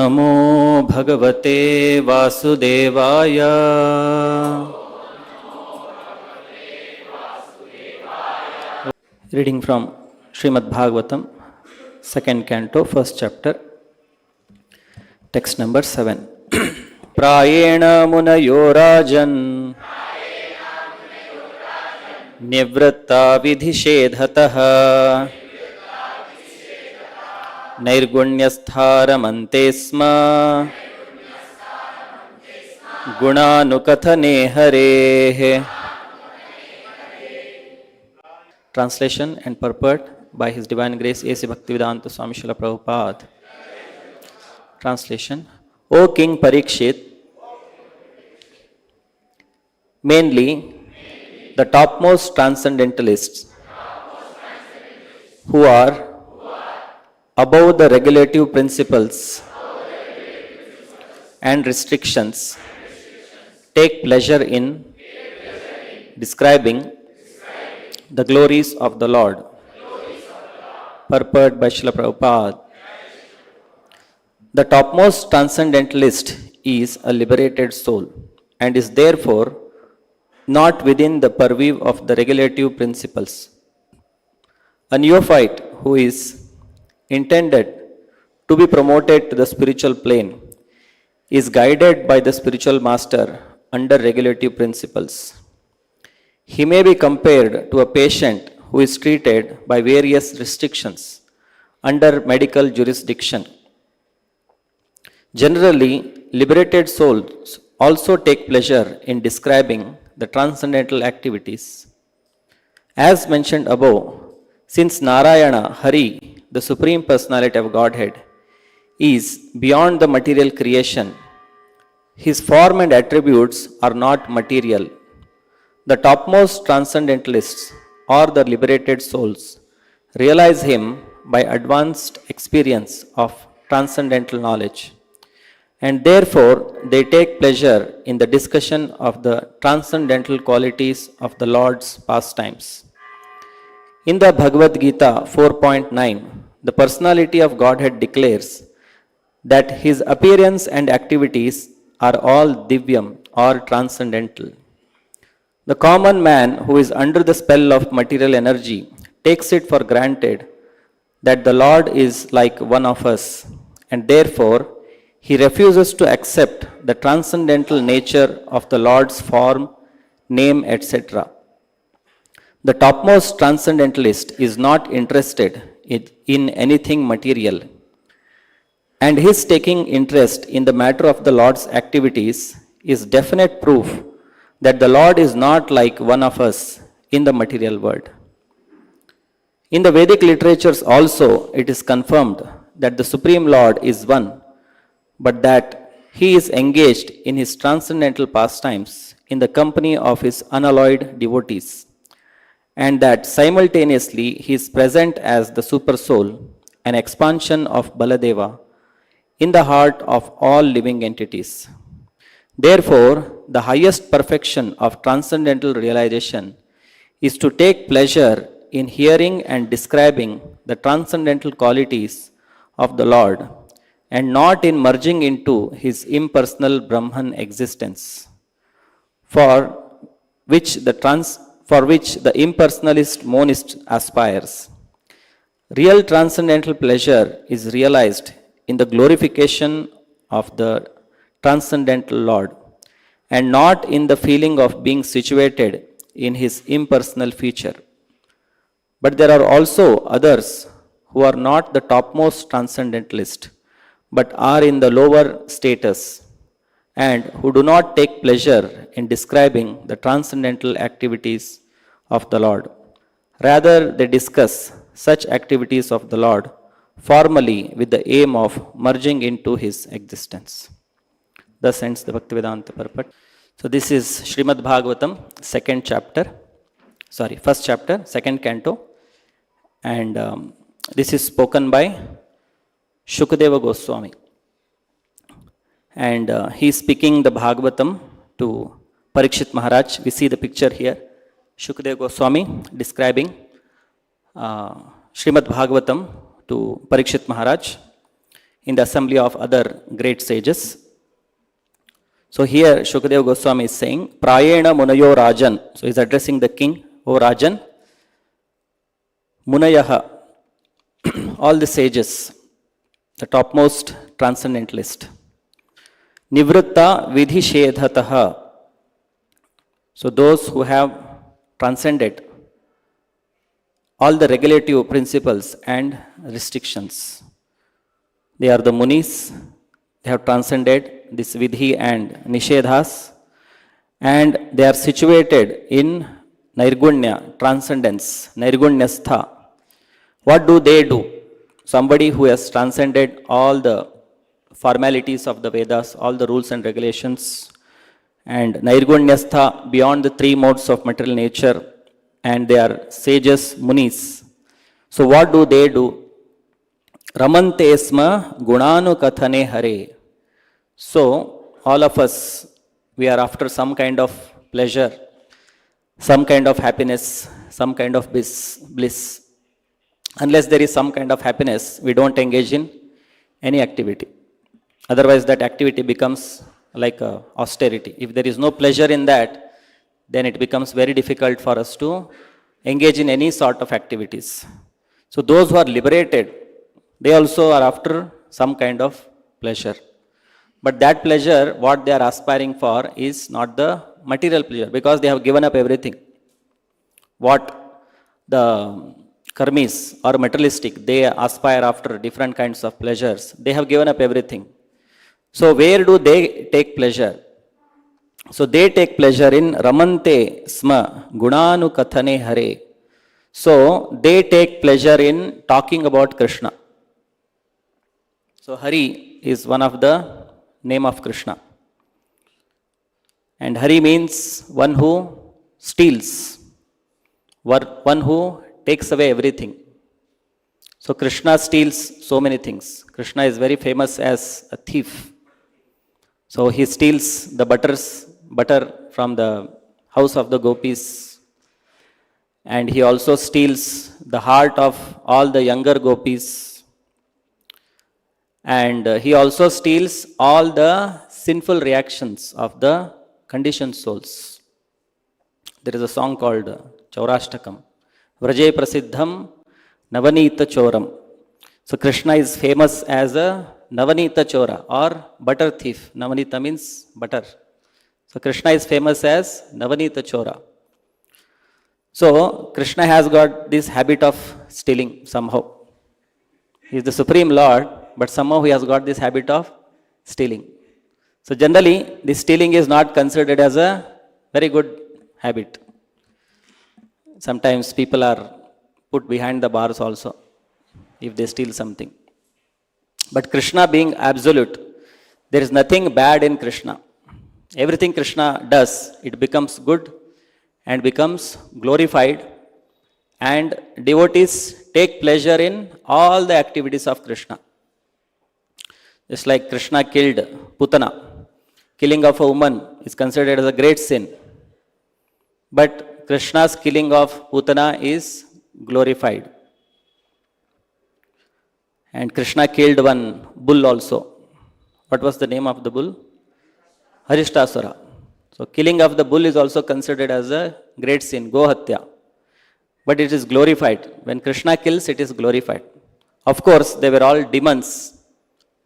नमो भगवते वासुदेवाय। Reading from Srimad Bhagavatam, second canto, first chapter, text number 7. Prayena munayo rajan nivratta vidhishedhataha नैर्गुण्यस्थारमन्ते स्म गुणानुकथने हरेः. Translation and purport by His Divine Grace A.C. Bhaktivedanta Swami Srila Prabhupada. Translation. O King Parikshit, mainly the topmost transcendentalists who are above the regulative principles and restrictions take pleasure in describing the glories of the Lord. Purport by Srila Prabhupada. The topmost transcendentalist is a liberated soul and is therefore not within the purview of the regulative principles. A neophyte who is intended to be promoted to the spiritual plane is guided by the spiritual master under regulative principles. He may be compared to a patient who is treated by various restrictions under medical jurisdiction. Generally, liberated souls also take pleasure in describing the transcendental activities. As mentioned above, since Narayana, Hari, the Supreme Personality of Godhead, is beyond the material creation, His form and attributes are not material. The topmost transcendentalists or the liberated souls realize Him by advanced experience of transcendental knowledge, and therefore they take pleasure in the discussion of the transcendental qualities of the Lord's pastimes. In the Bhagavad Gita 4.9, the personality of Godhead declares that His appearance and activities are all divyam or transcendental. The common man who is under the spell of material energy takes it for granted that the Lord is like one of us, and therefore he refuses to accept the transcendental nature of the Lord's form, name, etc. The topmost transcendentalist is not interested in anything material, and his taking interest in the matter of the Lord's activities is definite proof that the Lord is not like one of us in the material world. In the Vedic literatures also, it is confirmed that the Supreme Lord is one, but that He is engaged in His transcendental pastimes in the company of His unalloyed devotees, and that simultaneously He is present as the Super Soul, an expansion of Baladeva, in the heart of all living entities. Therefore, the highest perfection of transcendental realization is to take pleasure in hearing and describing the transcendental qualities of the Lord, and not in merging into His impersonal Brahman existence, for which the impersonalist monist aspires. Real transcendental pleasure is realized in the glorification of the transcendental Lord, and not in the feeling of being situated in His impersonal feature. But there are also others who are not the topmost transcendentalist, but are in the lower status, and who do not take pleasure in describing the transcendental activities of the Lord. Rather, they discuss such activities of the Lord formally with the aim of merging into His existence. Thus ends the Bhaktivedanta purport. So this is Srimad Bhagavatam, first chapter, second canto, and this is spoken by Shukadeva Goswami. And he is speaking the Bhagavatam to Parikshit Maharaj. We see the picture here. Shukadeva Goswami describing Srimad Bhagavatam to Parikshit Maharaj. in the assembly of other great sages. So here Shukadeva Goswami is saying, Prayena Munayo Rajan. So he's addressing the king, O Rajan. Munayaha, all the sages, the topmost transcendentalist. Nivritta Vidhi Shedhataha. So those who have transcended all the regulative principles and restrictions. They are the munis. They have transcended this vidhi and nishedhas, and they are situated in nirgunya, transcendence, nirgunyastha. What do they do? Somebody who has transcended all the formalities of the Vedas, all the rules and regulations, and nirgunyastha, beyond the three modes of material nature, and they are sages, munis. So what do they do? Ramante esma gunanu kathane hare. So all of us, we are after some kind of pleasure, some kind of happiness, some kind of bliss. Unless there is some kind of happiness, we don't engage in any activity. Otherwise that activity becomes like a austerity. If there is no pleasure in that, then it becomes very difficult for us to engage in any sort of activities. So those who are liberated, they also are after some kind of pleasure. But that pleasure, what they are aspiring for is not the material pleasure, because they have given up everything. What the karmis or materialistic, they aspire after different kinds of pleasures. They have given up everything. So where do they take pleasure? So they take pleasure in Ramante Sma Gunanu Kathane Hare. So they take pleasure in talking about Krishna. So Hari is one of the name of Krishna. And Hari means one who steals, one who takes away everything. So Krishna steals so many things. Krishna is very famous as a thief. So he steals the butter from the house of the gopis, and he also steals the heart of all the younger gopis, and he also steals all the sinful reactions of the conditioned souls. There is a song called Chaurashtakam, Vraje Prasiddham Navanita Choram. So Krishna is famous as a Navanita Chora or butter thief. Navanita means butter. So Krishna is famous as Navanita Chora. So Krishna has got this habit of stealing somehow. He is the Supreme Lord, but somehow he has got this habit of stealing. So generally, this stealing is not considered as a very good habit. Sometimes people are put behind the bars also if they steal something. But Krishna being absolute, there is nothing bad in Krishna. Everything Krishna does, it becomes good and becomes glorified, and devotees take pleasure in all the activities of Krishna. Just like Krishna killed Putana. Killing of a woman is considered as a great sin. But Krishna's killing of Putana is glorified. And Krishna killed one bull also. What was the name of the bull? Harishtasura. So killing of the bull is also considered as a great sin, Gohatya. But it is glorified. When Krishna kills, it is glorified. Of course, they were all demons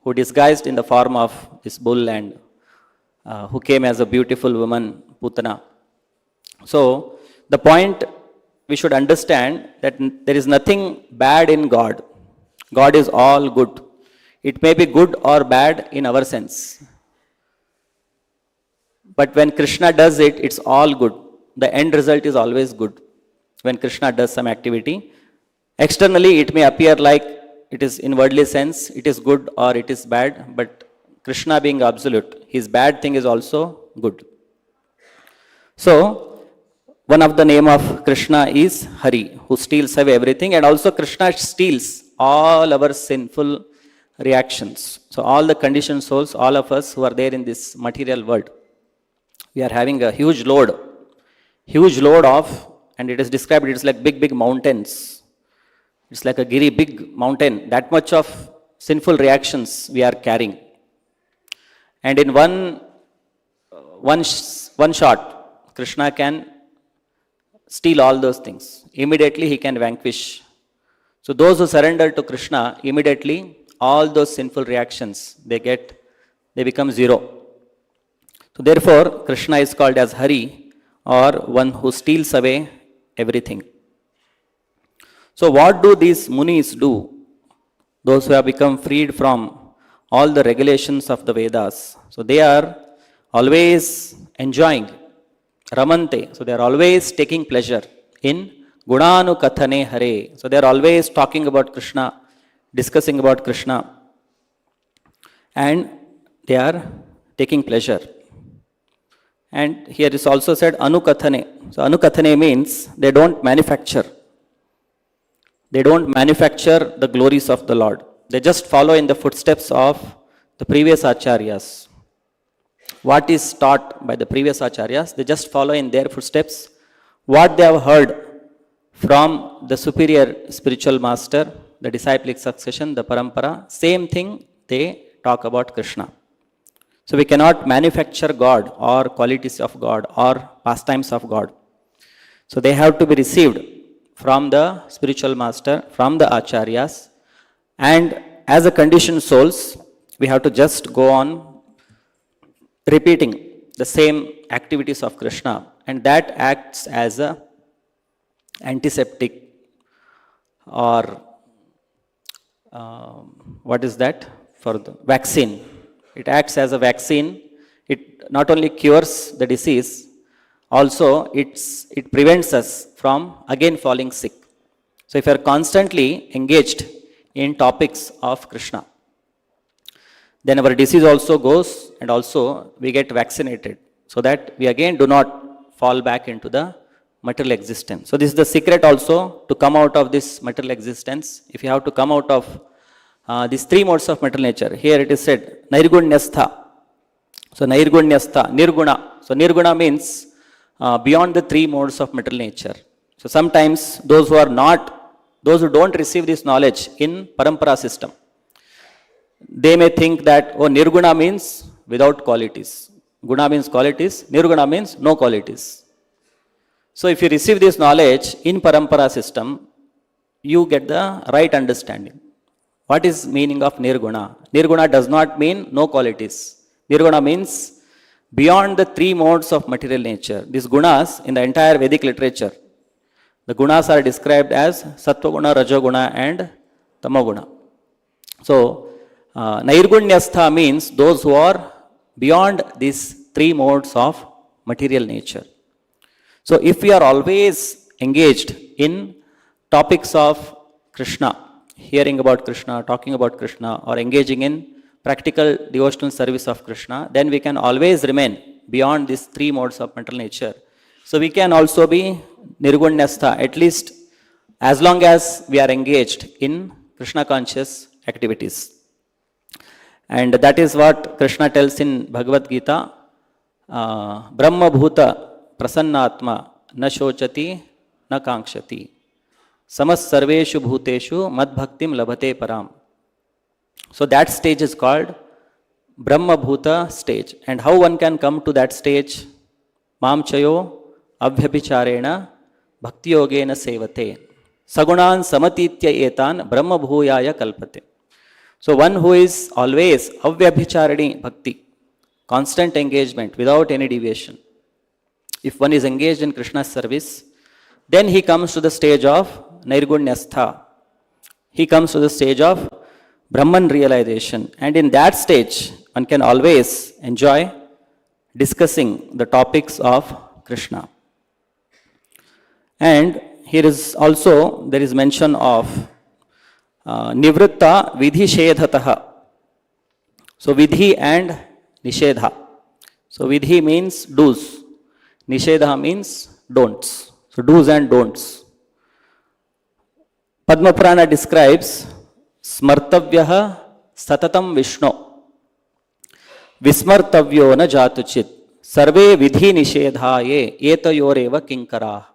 who disguised in the form of this bull and who came as a beautiful woman, Putana. So the point we should understand that there is nothing bad in God. God is all good. It may be good or bad in our sense. But when Krishna does it, it's all good. The end result is always good. When Krishna does some activity, externally it may appear like it is in worldly sense, it is good or it is bad, but Krishna being absolute, his bad thing is also good. So, one of the name of Krishna is Hari, who steals away everything, and also Krishna steals all our sinful reactions. So all the conditioned souls, all of us who are there in this material world, we are having a huge load of, and it is described, it is like big mountains. It's like a giri, big mountain, that much of sinful reactions we are carrying. And in one shot, Krishna can steal all those things. Immediately he can vanquish. So those who surrender to Krishna, immediately all those sinful reactions, they become zero. So therefore, Krishna is called as Hari, or one who steals away everything. So what do these munis do? Those who have become freed from all the regulations of the Vedas. So they are always enjoying, ramante. So they are always taking pleasure in Gunanu Kathane Hare. So they are always talking about Krishna, discussing about Krishna, and they are taking pleasure. And here is also said Anukathane. So Anukathane means they don't manufacture. They don't manufacture the glories of the Lord. They just follow in the footsteps of the previous acharyas. What is taught by the previous acharyas, they just follow in their footsteps what they have heard from the superior spiritual master, the disciplic succession, the parampara. Same thing they talk about Krishna. So we cannot manufacture God or qualities of God or pastimes of God. So they have to be received from the spiritual master, from the acharyas, and as a conditioned souls, we have to just go on repeating the same activities of Krishna, and that acts as a antiseptic, or what is that? For the vaccine. It acts as a vaccine. It not only cures the disease, also it prevents us from again falling sick. So if you are constantly engaged in topics of Krishna, then our disease also goes, and also we get vaccinated, so that we again do not fall back into the material existence. So this is the secret also to come out of this material existence. If you have to come out of these three modes of material nature, here it is said Nairgunyastha. So Nairgunyastha, Nirguna. So Nirguna means beyond the three modes of material nature. So sometimes those who don't receive this knowledge in parampara system, they may think that, oh, Nirguna means without qualities. Guna means qualities, Nirguna means no qualities. So if you receive this knowledge in parampara system, you get the right understanding. What is meaning of Nirguna? Nirguna does not mean no qualities. Nirguna means beyond the three modes of material nature. These gunas in the entire Vedic literature, the gunas are described as Sattva Guna, Raja Guna and Tama Guna. So Nairgunyastha means those who are beyond these three modes of material nature. So if we are always engaged in topics of Krishna, hearing about Krishna, talking about Krishna, or engaging in practical devotional service of Krishna, then we can always remain beyond these three modes of material nature. So we can also be Nirgunyastha, at least as long as we are engaged in Krishna conscious activities. And that is what Krishna tells in Bhagavad Gita, Brahma Bhuta Prasannatma na shochati na kankshati samas sarveshu bhuteshu mad bhaktim labhate param. So that stage is called Brahma Bhuta stage. And how one can come to that stage? Mam chayo abhyabhicharena bhakti yogena sevate sagunan samatitya etan brahma bhuyaya kalpate. So one who is always avyabhicharani bhakti, constant engagement without any deviation. If one is engaged in Krishna's service, then he comes to the stage of Nairgunyastha. He comes to the stage of Brahman realization. And in that stage, one can always enjoy discussing the topics of Krishna. And here is also, there is mention of Nivritta Vidhi Shedhataha. So Vidhi and Nishedha. So Vidhi means do's. Nishedha means don'ts. So do's and don'ts. Padma Purana describes Smartavyaha Satatam Vishnu Vismartavyo na Jatuchit Sarve Vidhi Nishedhaye Etayoreva Kinkara.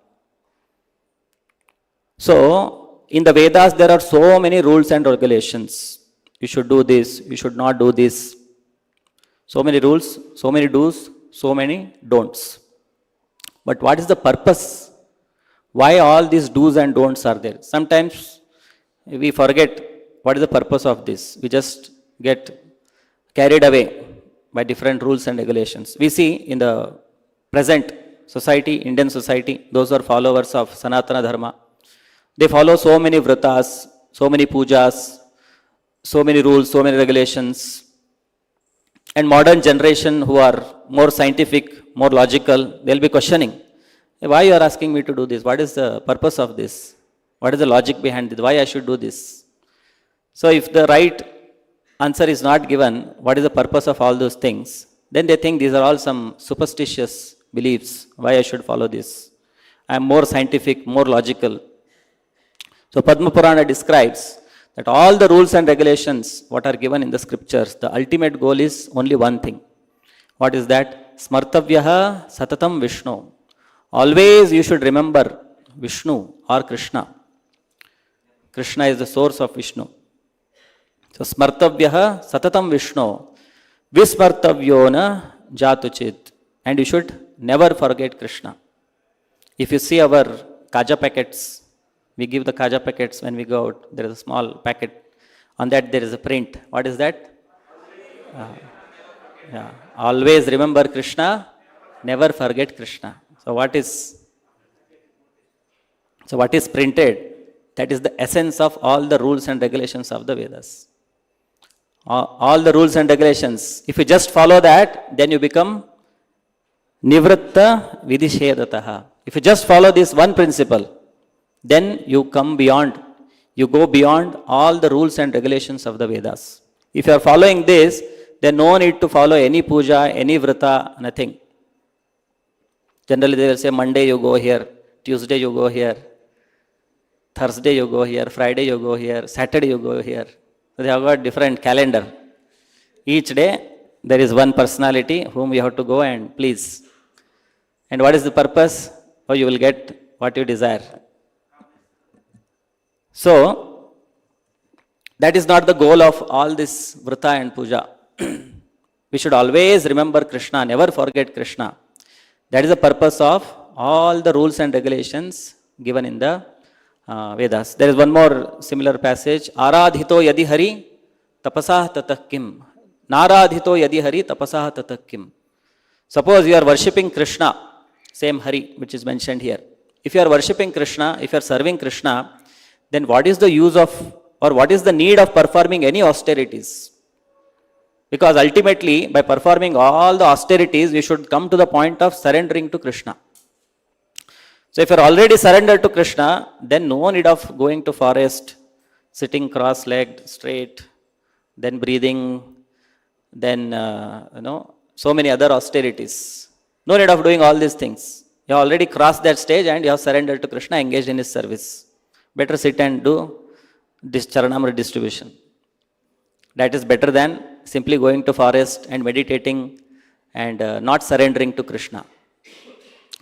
So in the Vedas there are so many rules and regulations. You should do this, you should not do this. So many rules, so many do's, so many don'ts. But what is the purpose? Why all these do's and don'ts are there? Sometimes we forget what is the purpose of this. We just get carried away by different rules and regulations. We see in the present society, Indian society, those who are followers of Sanatana Dharma, they follow so many vratas, so many pujas, so many rules, so many regulations. And modern generation who are more scientific, more logical, they'll be questioning, why you are asking me to do this? What is the purpose of this? What is the logic behind it? Why I should do this? So if the right answer is not given, what is the purpose of all those things? Then they think these are all some superstitious beliefs. Why I should follow this? I am more scientific, more logical. So Padma Purana describes that all the rules and regulations what are given in the scriptures, the ultimate goal is only one thing. What is that? Smartavyaha satatam Vishnu. Always you should remember Vishnu or Krishna. Krishna is the source of Vishnu. So smartavyaha satatam Vishnu. Vismartavyo na jatuchit. And you should never forget Krishna. If you see our kaja packets, we give the kaja packets when we go out. There is a small packet. On that there is a print. What is that? Always remember Krishna, never forget Krishna. So what is printed? That is the essence of all the rules and regulations of the Vedas. All the rules and regulations. If you just follow that, then you become Nivratta Vidishedataha. If you just follow this one principle, then you come beyond, you go beyond all the rules and regulations of the Vedas. If you are following this, then no need to follow any puja, any vrata, nothing. Generally they will say Monday you go here, Tuesday you go here, Thursday you go here, Friday you go here, Saturday you go here. So they have got different calendar. Each day there is one personality whom you have to go and please. And what is the purpose? Oh, you will get what you desire. So, that is not the goal of all this vrata and puja. We should always remember Krishna, never forget Krishna. That is the purpose of all the rules and regulations given in the Vedas. There is one more similar passage. Aradhito yadi hari tapasah tatah kim. Naradhito yadi hari tapasah tatah kim. Suppose you are worshipping Krishna, same Hari which is mentioned here. If you are worshipping Krishna, if you are serving Krishna, then what is the use of, or what is the need of performing any austerities? Because ultimately, by performing all the austerities, you should come to the point of surrendering to Krishna. So if you are already surrendered to Krishna, then no need of going to forest, sitting cross-legged, straight, then breathing, then so many other austerities. No need of doing all these things. You have already crossed that stage and you have surrendered to Krishna, engaged in his service. Better sit and do this charanamrita distribution. That is better than simply going to forest and meditating and not surrendering to Krishna.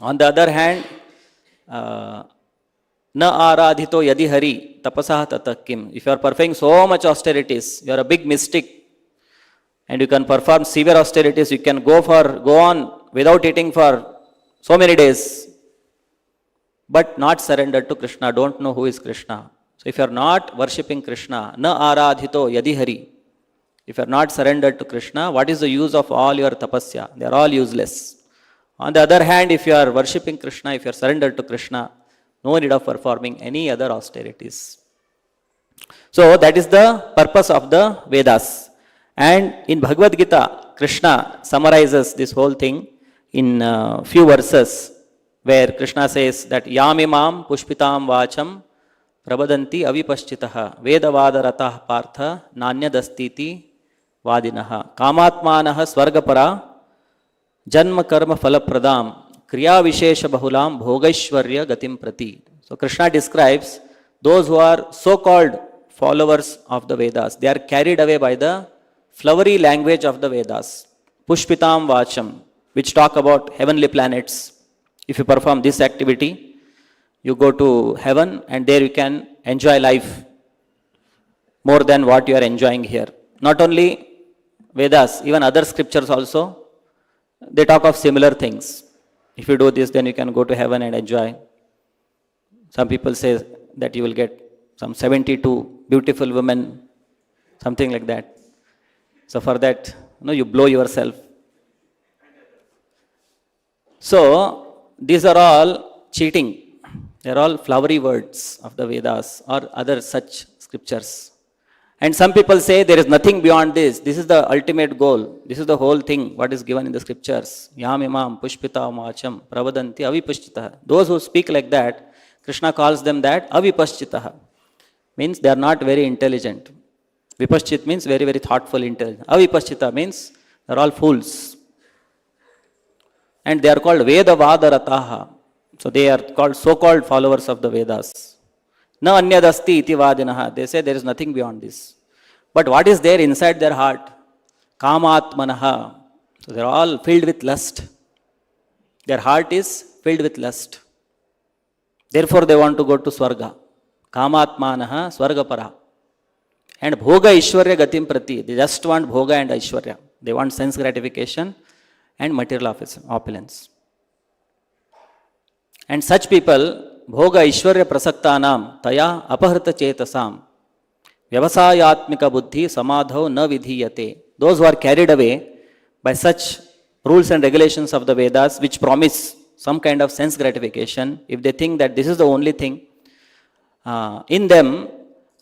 On the other hand, na aradhito yadi hari tapasah tatah kim. If you are performing so much austerities, you are a big mystic and you can perform severe austerities, you can go on without eating for so many days, but not surrendered to Krishna, don't know who is Krishna. So if you are not worshipping Krishna, na aradhito yadi hari, if you are not surrendered to Krishna, what is the use of all your tapasya? They are all useless. On the other hand, if you are worshipping Krishna, if you are surrendered to Krishna, no need of performing any other austerities. So that is the purpose of the Vedas. And in Bhagavad Gita, Krishna summarizes this whole thing in few verses, where Krishna says that Yamimam Pushpitam Vacham Prabadanti Avipaschitaha Vedavadarataha Partha Nanyadastiti Vadinaha Kamatmanaha Swargapara Janma Karma Falapradam Kriya Vishesha Bahulam Bhogaishwarya Gatim Prati. So Krishna describes those who are so-called followers of the Vedas. They are carried away by the flowery language of the Vedas. Pushpitam Vacham, which talk about heavenly planets. If you perform this activity, you go to heaven and there you can enjoy life. more than what you are enjoying here. Not only Vedas, even other scriptures also, they talk of similar things. If you do this, then you can go to heaven and enjoy. Some people say that you will get some 72 beautiful women, something like that. So for that, you blow yourself. So these are all cheating. They are all flowery words of the Vedas or other such scriptures. And some people say there is nothing beyond this. This is the ultimate goal. This is the whole thing, what is given in the scriptures. Yam imam pushpita macham pravadanti avipushchitaha. Those who speak like that, Krishna calls them that avipushchitaha. Means they are not very intelligent. Vipaschit means very, very thoughtful, intelligent. Avipaschita means they are all fools. And they are called Veda Vadarataha. So they are called so-called followers of the Vedas. Na anyadasti iti vadinaha. They say there is nothing beyond this. But what is there inside their heart? Kamatmanaha. So they are all filled with lust. Their heart is filled with lust. Therefore they want to go to Swarga. Kamatmanaha Swargapara. And Bhoga Ishwarya Gatim Prati. They just want Bhoga and Ishwarya. They want sense gratification and material opulence. And such people, Bhoga Ishwarya Prasaktanam Taya Apahrita Chetasam Vyavasayatmika Buddhi Samadhau Na Vidhiyate. Those who are carried away by such rules and regulations of the Vedas which promise some kind of sense gratification, if they think that this is the only thing, in them,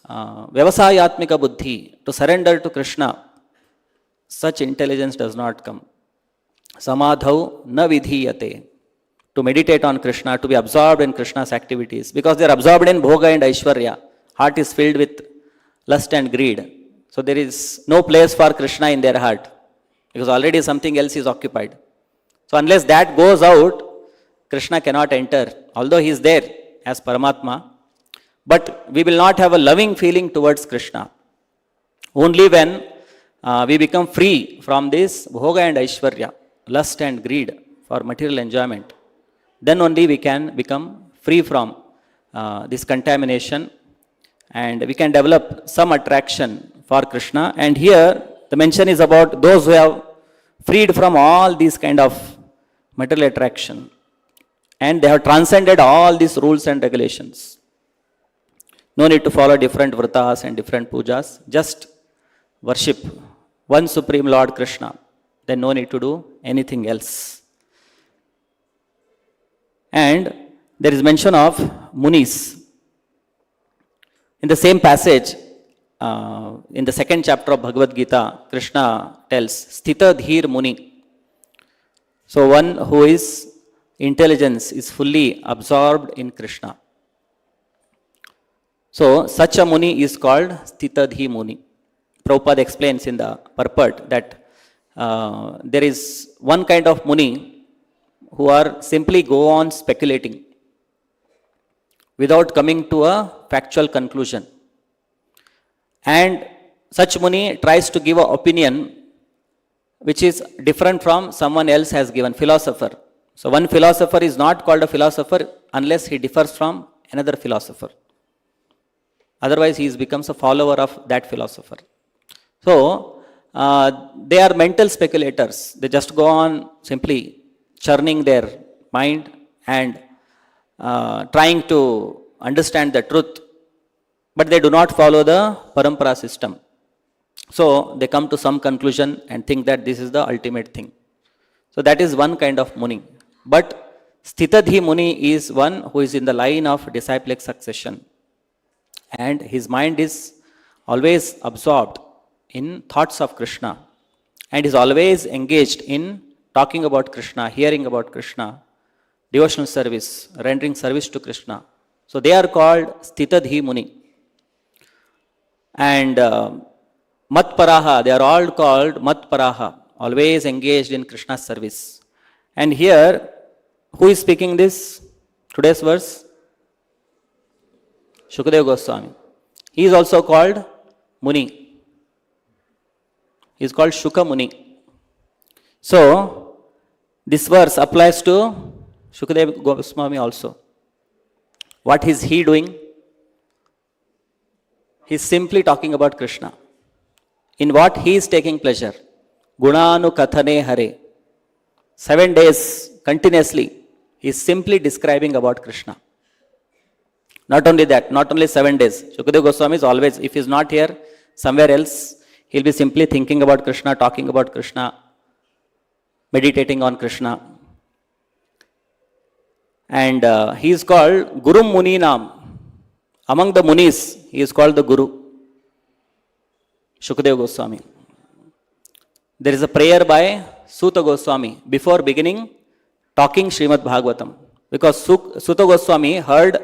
Vyavasayatmika Buddhi, to surrender to Krishna, such intelligence does not come. Samadhau na vidhiyate. To meditate on Krishna, to be absorbed in Krishna's activities. Because they are absorbed in Bhoga and Aishwarya. Heart is filled with lust and greed. So there is no place for Krishna in their heart. Because already something else is occupied. So unless that goes out, Krishna cannot enter. Although he is there as Paramatma. But we will not have a loving feeling towards Krishna. Only when we become free from this Bhoga and Aishwarya, lust and greed for material enjoyment, then only we can become free from this contamination and we can develop some attraction for Krishna. And here the mention is about those who have freed from all these kind of material attraction and they have transcended all these rules and regulations. No need to follow different vratas and different pujas, just worship one Supreme Lord Krishna. Then no need to do anything else. And there is mention of Munis. In the same passage, in the second chapter of Bhagavad Gita, Krishna tells, Sthita Dhir Muni. So one who is intelligence is fully absorbed in Krishna. So such a Muni is called Sthita Dhi Muni. Prabhupada explains in the purport that there is one kind of Muni who are simply go on speculating without coming to a factual conclusion. And such Muni tries to give an opinion which is different from someone else has given, philosopher. So one philosopher is not called a philosopher unless he differs from another philosopher. Otherwise he becomes a follower of that philosopher. So they are mental speculators. They just go on simply churning their mind and trying to understand the truth, but they do not follow the parampara system. So they come to some conclusion and think that this is the ultimate thing. So that is one kind of Muni. But Sthitadhi Muni is one who is in the line of disciplic succession. And his mind is always absorbed in thoughts of Krishna. And is always engaged in talking about Krishna, hearing about Krishna, devotional service, rendering service to Krishna. So they are called Sthitadhi Muni. And Matparaha, they are all called Matparaha, always engaged in Krishna's service. And here, who is speaking this? Today's verse? Shukadeva Goswami. He is also called Muni. He is called Shuka Muni. So, this verse applies to Shukadeva Goswami also. What is he doing? he is simply talking about Krishna. In what he is taking pleasure. Gunanu Kathane Hare. 7 days continuously, he is simply describing about Krishna. Not only that, not only 7 days. Shukadeva Goswami is always, if he is not here, somewhere else, he will be simply thinking about Krishna, talking about Krishna, meditating on Krishna. And he is called Guru Muninam. Among the Munis, he is called the Guru. Shukadeva Goswami. There is a prayer by Suta Goswami before beginning talking Srimad Bhagavatam. Because Suta Goswami heard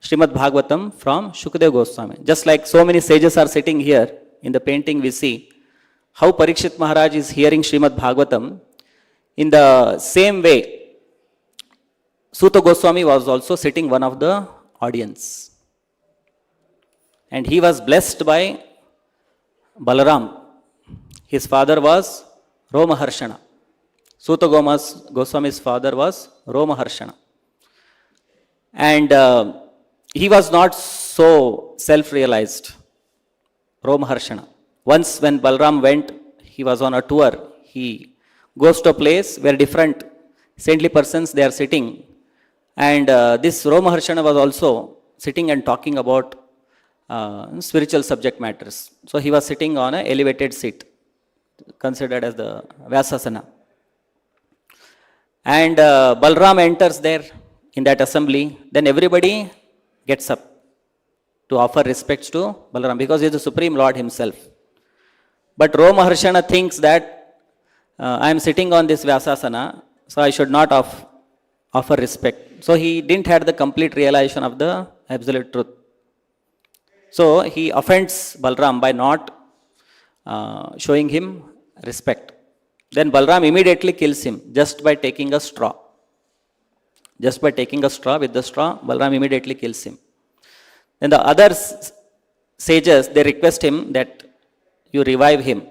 Srimad Bhagavatam from Shukadeva Goswami. Just like so many sages are sitting here, in the painting we see how Parikshit Maharaj is hearing Srimad Bhagavatam. In the same way, Suta Goswami was also sitting one of the audience. And he was blessed by Balaram. His father was Romaharshana. Suta Goswami's father was Romaharshana. And he was not so self-realized, Romaharshana. Once when Balaram went, he was on a tour. He goes to a place where different saintly persons, they are sitting. And this Romaharshana was also sitting and talking about spiritual subject matters. So he was sitting on an elevated seat, considered as the Vyasasana. And Balaram enters there in that assembly. Then everybody gets up to offer respects to Balaram because he is the Supreme Lord himself. But Romaharshana thinks that I am sitting on this Vyasasana, so I should not offer respect. So he didn't have the complete realization of the absolute truth. So he offends Balaram by not showing him respect. Then Balaram immediately kills him just by taking a straw. Just by taking a straw, with the straw, Balaram immediately kills him. Then the other sages, they request him that you revive him.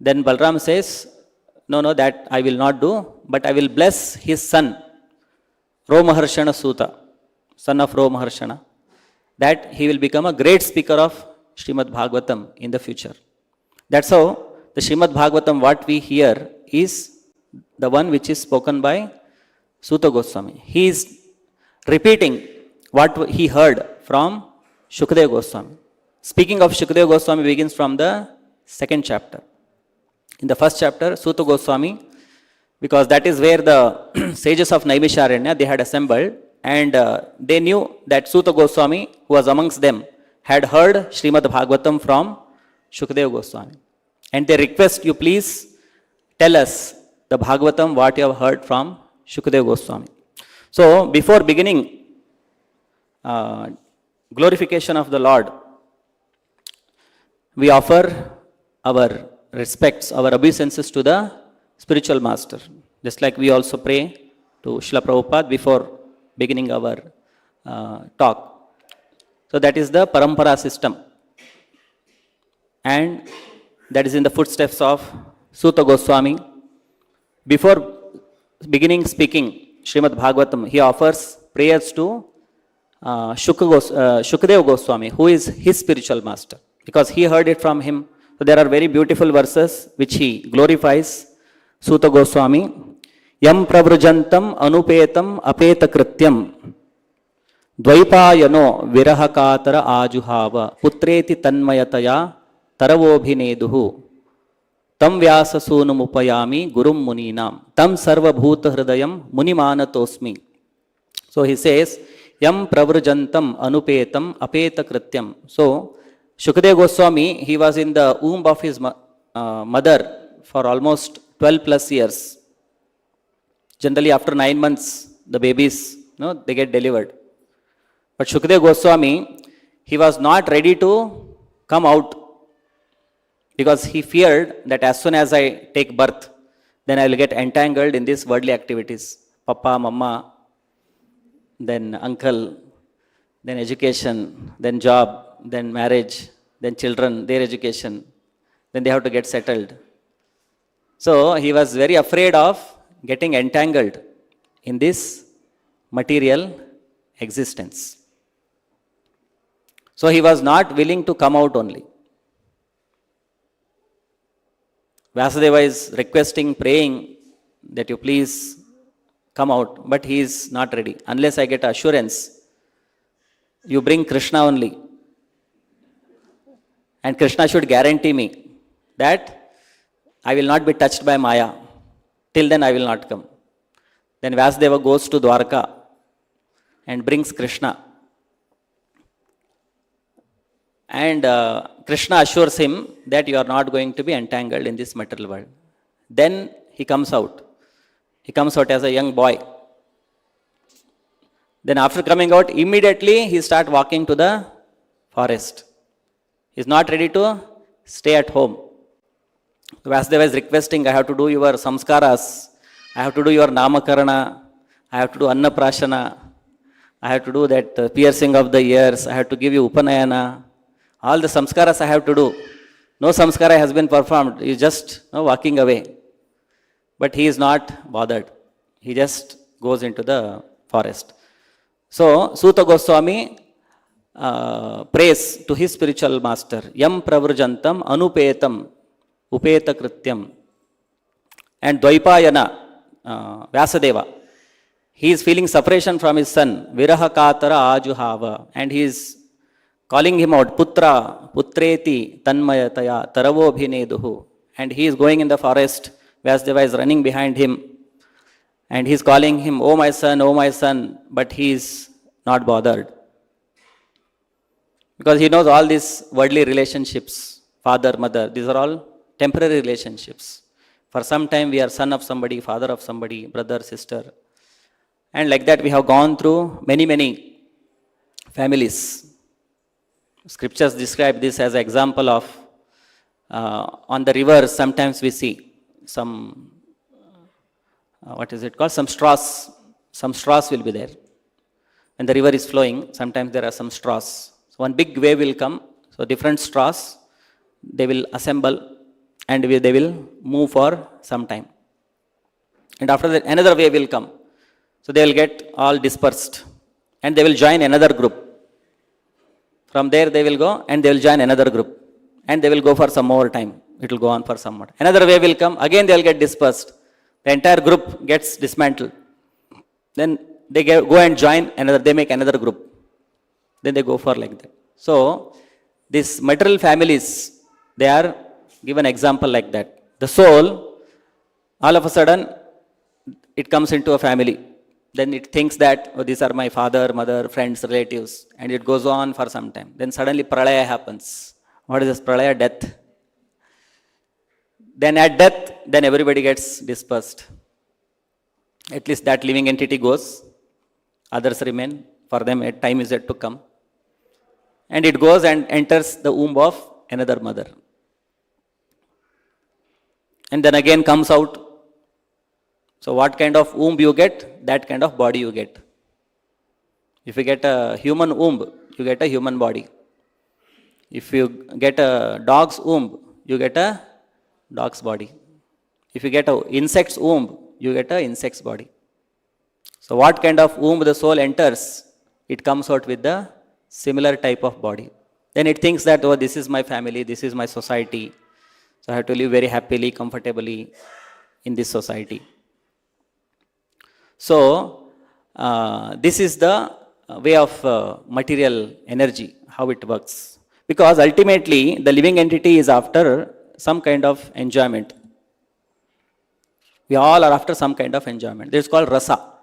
Then Balaram says, no, that I will not do, but I will bless his son, Romaharshana Suta, son of Romaharshana, that he will become a great speaker of Srimad Bhagavatam in the future. That's how the Srimad Bhagavatam, what we hear, is the one which is spoken by Suta Goswami. He is repeating what he heard from Shukadeva Goswami. Speaking of Shukadeva Goswami begins from the 2nd chapter. In the 1st chapter, Suta Goswami, because that is where the sages of Naimisharanya, they had assembled, and they knew that Suta Goswami, who was amongst them, had heard Srimad Bhagavatam from Shukadeva Goswami. And they request you, please tell us the Bhagavatam, what you have heard from Shukadeva Goswami. So, before beginning glorification of the Lord, we offer our respects, our obeisances to the spiritual master. Just like we also pray to Srila Prabhupada before beginning our talk. So that is the parampara system. And that is in the footsteps of Suta Goswami. Before beginning speaking Srimad Bhagavatam, he offers prayers to Shukadeva Goswami, who is his spiritual master, because he heard it from him. So there are very beautiful verses which he glorifies Suta Goswami. Yam pravrujantam anupetam apeta krityam dvaipayano virahakatara ajuhava putreti tanmayataya taravobhineduhu tam vyasa sunum upayami gurum muninam tam sarva bhuta hridayam munimanatosmi. So he says, Yam pravrujantam anupetam apeta krityam. So Shukadeva Goswami, he was in the womb of his mother for almost 12 plus years. Generally after 9 months, the babies, they get delivered. But Shukadeva Goswami, he was not ready to come out, because he feared that as soon as I take birth, then I will get entangled in these worldly activities. Papa, mama, then uncle, then education, then job, then marriage, then children, their education, then they have to get settled. So he was very afraid of getting entangled in this material existence. So he was not willing to come out only. Vyasadeva is requesting, praying that you please come out, but he is not ready. Unless I get assurance, you bring Krishna only. And Krishna should guarantee me that I will not be touched by Maya. Till then I will not come. Then Vyasadeva goes to Dwarka and brings Krishna. And Krishna assures him that you are not going to be entangled in this material world. Then he comes out. He comes out as a young boy. Then after coming out, immediately he starts walking to the forest. He is not ready to stay at home. Vasudeva is requesting, I have to do your samskaras, I have to do your namakarana, I have to do annaprashana, I have to do that piercing of the ears, I have to give you upanayana. All the samskaras I have to do. No samskara has been performed. He is just walking away. But he is not bothered. He just goes into the forest. So, Suta Goswami prays to his spiritual master, Yam Pravrjantam Anupetam Upeta Krityam. And Dvaipayana, Vyasadeva, he is feeling separation from his son, Viraha Katara Ajuhava, and he is calling him out, Putra, Putreti, Tanmayataya, Taravo Bhineduhu. And he is going in the forest. Vyasadeva is running behind him. And he is calling him, oh my son, but he is not bothered. Because he knows all these worldly relationships, father, mother, these are all temporary relationships. For some time we are son of somebody, father of somebody, brother, sister. And like that we have gone through many families. Scriptures describe this as an example of on the river sometimes we see some, some straws. Some straws will be there. When the river is flowing, sometimes there are some straws. So one big wave will come, so different straws, they will assemble and they will move for some time. And after that another wave will come. So they will get all dispersed and they will join another group. From there they will go and they will join another group. And they will go for some more time. It will go on for some more. Another wave will come, again they will get dispersed. The entire group gets dismantled. Then they go and join another, they make another group. Then they go for like that. So, these material families, they are given example like that. The soul, all of a sudden, it comes into a family. Then it thinks that, oh, these are my father, mother, friends, relatives. And it goes on for some time. Then suddenly pralaya happens. What is this pralaya? Death. Then at death, then everybody gets dispersed. At least that living entity goes. Others remain. For them, a time is yet to come. And it goes and enters the womb of another mother. And then again comes out. So what kind of womb you get, that kind of body you get. If you get a human womb, you get a human body. If you get a dog's womb, you get a dog's body. If you get an insect's womb, you get an insect's body. So what kind of womb the soul enters, it comes out with the similar type of body. Then it thinks that, oh, this is my family, this is my society. So I have to live very happily, comfortably in this society. So this is the way of material energy, how it works. Because ultimately the living entity is after some kind of enjoyment. We all are after some kind of enjoyment. This is called rasa.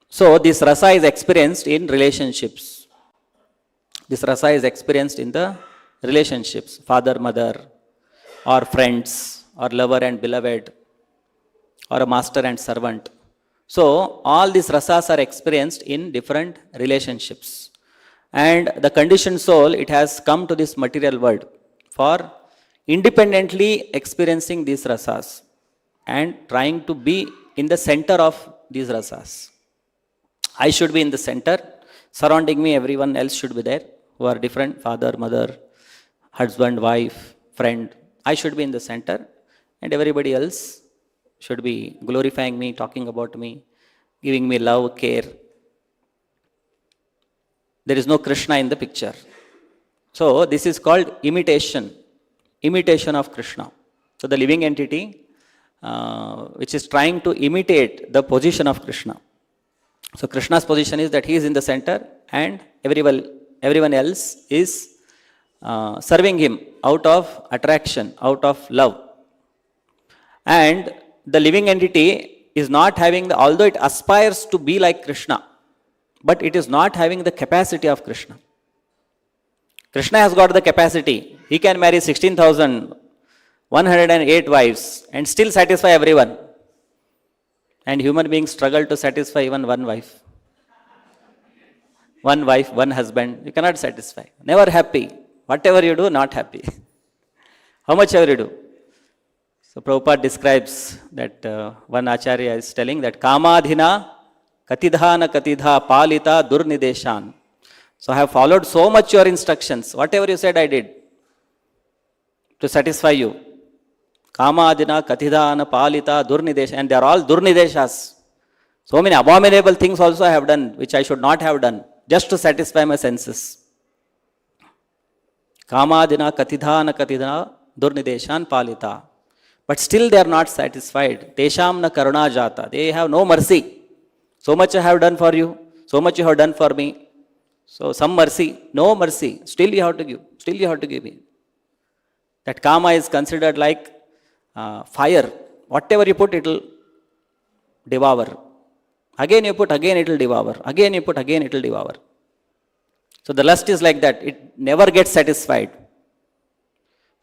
So this rasa is experienced in relationships. This rasa is experienced in the relationships, father, mother, or friends, or lover and beloved, or a master and servant. So all these rasas are experienced in different relationships. And the conditioned soul, it has come to this material world for independently experiencing these rasas and trying to be in the center of these rasas. I should be in the center. Surrounding me, everyone else should be there who are different, father, mother, husband, wife, friend. I should be in the center and everybody else should be glorifying me, talking about me, giving me love, care. There is no Krishna in the picture. So this is called imitation of Krishna. So the living entity which is trying to imitate the position of Krishna. So Krishna's position is that he is in the center and everyone else is serving him out of attraction, out of love. And the living entity is not having although it aspires to be like Krishna, but it is not having the capacity of Krishna. Krishna has got the capacity. He can marry 16,108 wives and still satisfy everyone. And human beings struggle to satisfy even one wife. One wife, one husband, you cannot satisfy. Never happy. Whatever you do, not happy. How much ever you do. So Prabhupada describes that one Acharya is telling that Kamadhina Katidhana Katidha Palita Durnideshan. So I have followed so much your instructions. Whatever you said, I did to satisfy you. Kamadhina Katidhana Palita Durnideshan. And they are all Durnideshas. So many abominable things also I have done, which I should not have done, just to satisfy my senses. Kamadhina Katidhana Katidhana Durnideshan Palita. But still they are not satisfied. Tesham na karuna jata. They have no mercy. So much I have done for you. So much you have done for me. So some mercy. No mercy. Still you have to give. Still you have to give me. That kama is considered like fire. Whatever you put, it will devour. Again you put, again it will devour. Again you put, again it will devour. So the lust is like that. It never gets satisfied.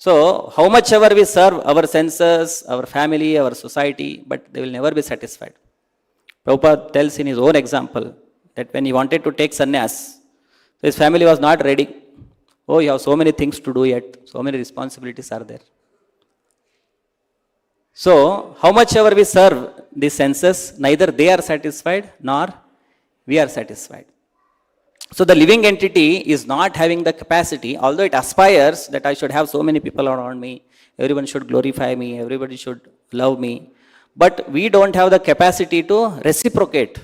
So, how much ever we serve our senses, our family, our society, but they will never be satisfied. Prabhupada tells in his own example that when he wanted to take sannyas, his family was not ready. Oh, you have so many things to do yet, so many responsibilities are there. So, how much ever we serve the senses, neither they are satisfied nor we are satisfied. So the living entity is not having the capacity, although it aspires that I should have so many people around me, everyone should glorify me, everybody should love me. But we don't have the capacity to reciprocate.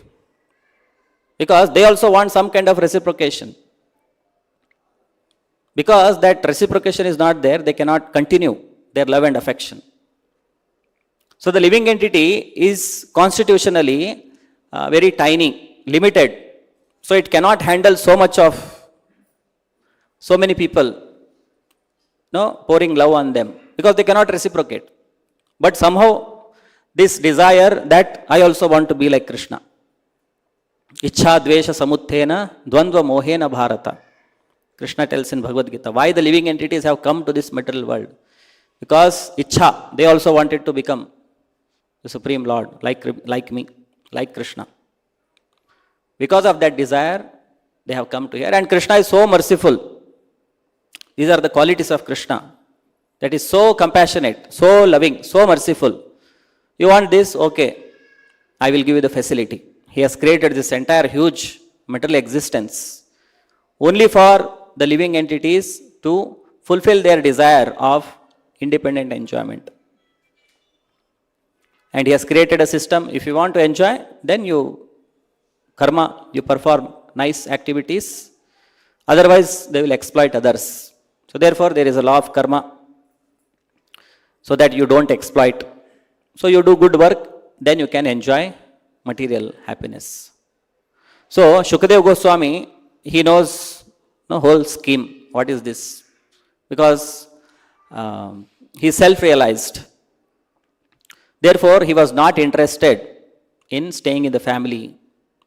Because they also want some kind of reciprocation. Because that reciprocation is not there, they cannot continue their love and affection. So the living entity is constitutionally very tiny, limited. So it cannot handle so much of so many people pouring love on them because they cannot reciprocate. But somehow this desire that I also want to be like Krishna. Ichha dvesha samuthena dvandva mohena bharata. Krishna tells in Bhagavad Gita why the living entities have come to this material world. Because Ichha, they also wanted to become the Supreme Lord like me, like Krishna. Because of that desire, they have come to here. And Krishna is so merciful. These are the qualities of Krishna. That is so compassionate, so loving, so merciful. You want this? Okay. I will give you the facility. He has created this entire huge material existence only for the living entities to fulfill their desire of independent enjoyment. And he has created a system. If you want to enjoy, then you karma, you perform nice activities. Otherwise, they will exploit others. So therefore, there is a law of karma so that you don't exploit. So you do good work, then you can enjoy material happiness. So Shukadeva Goswami, he knows the whole scheme. What is this? Because he self-realized. Therefore, he was not interested in staying in the family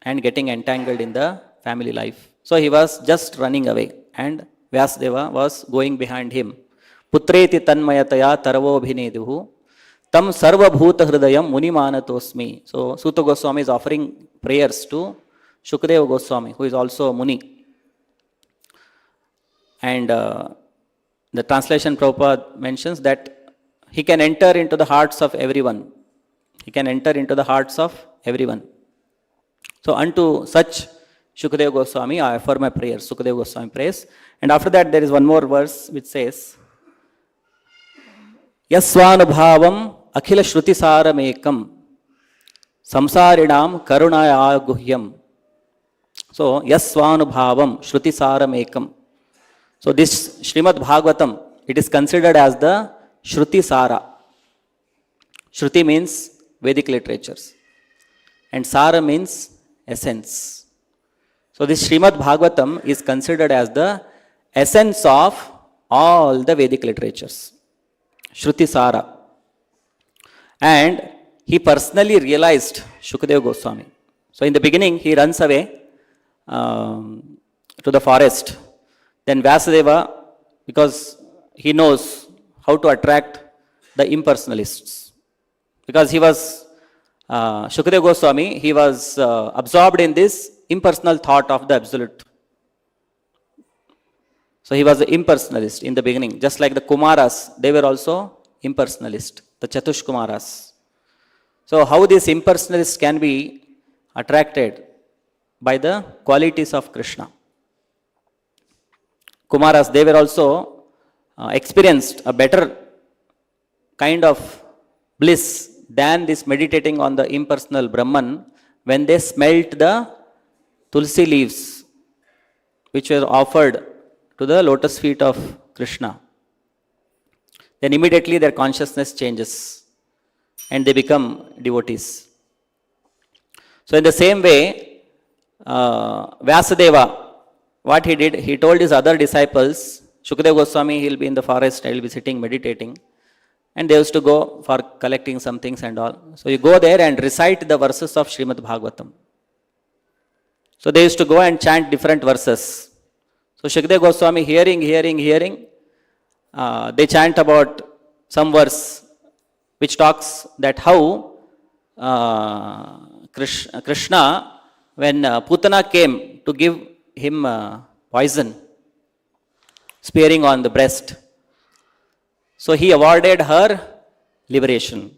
and getting entangled in the family life. So he was just running away and Vyasdeva was going behind him. Putreti tanmayataya taravo bhineduhu tam sarva bhuta hridayam munimanatosmi. So Suta Goswami is offering prayers to Shukadeva Goswami, who is also a Muni. And the translation Prabhupada mentions that he can enter into the hearts of everyone. He can enter into the hearts of everyone. So unto such Shukadeva Goswami, I offer my prayers. Shukadeva Goswami prays. And after that there is one more verse which says, Yasvanubhavam akhila shruti saramekam samsarinam karunaya guhyam So, Yasvanubhavam Shruti Saramekam. So, this Srimad Bhagavatam, it is considered as the Shruti Sara. Shruti means Vedic literatures, and Sara means essence. So, this Srimad Bhagavatam is considered as the essence of all the Vedic literatures, Shruti Sara. And he personally realized Shukadeva Goswami. So, in the beginning, he runs away to the forest. Then Vyasadeva, because he knows how to attract the impersonalists. Because he was, Shukadeva Goswami, he was absorbed in this impersonal thought of the Absolute. So he was an impersonalist in the beginning. Just like the Kumaras, they were also impersonalist, the Chatush Kumaras. So how these impersonalists can be attracted by the qualities of Krishna. Kumaras, they were also experienced a better kind of bliss than this meditating on the impersonal Brahman when they smelt the tulsi leaves which were offered to the lotus feet of Krishna. Then immediately their consciousness changes and they become devotees. So in the same way, Vyasadeva, what he did, he told his other disciples, Shukadeva Goswami, he'll be in the forest, I'll be sitting meditating. And they used to go for collecting some things and all. So you go there and recite the verses of Srimad Bhagavatam. So they used to go and chant different verses. So Shukadeva Goswami hearing, they chant about some verse which talks that how Krishna, when Putana came to give him poison, spearing on the breast, so he awarded her liberation.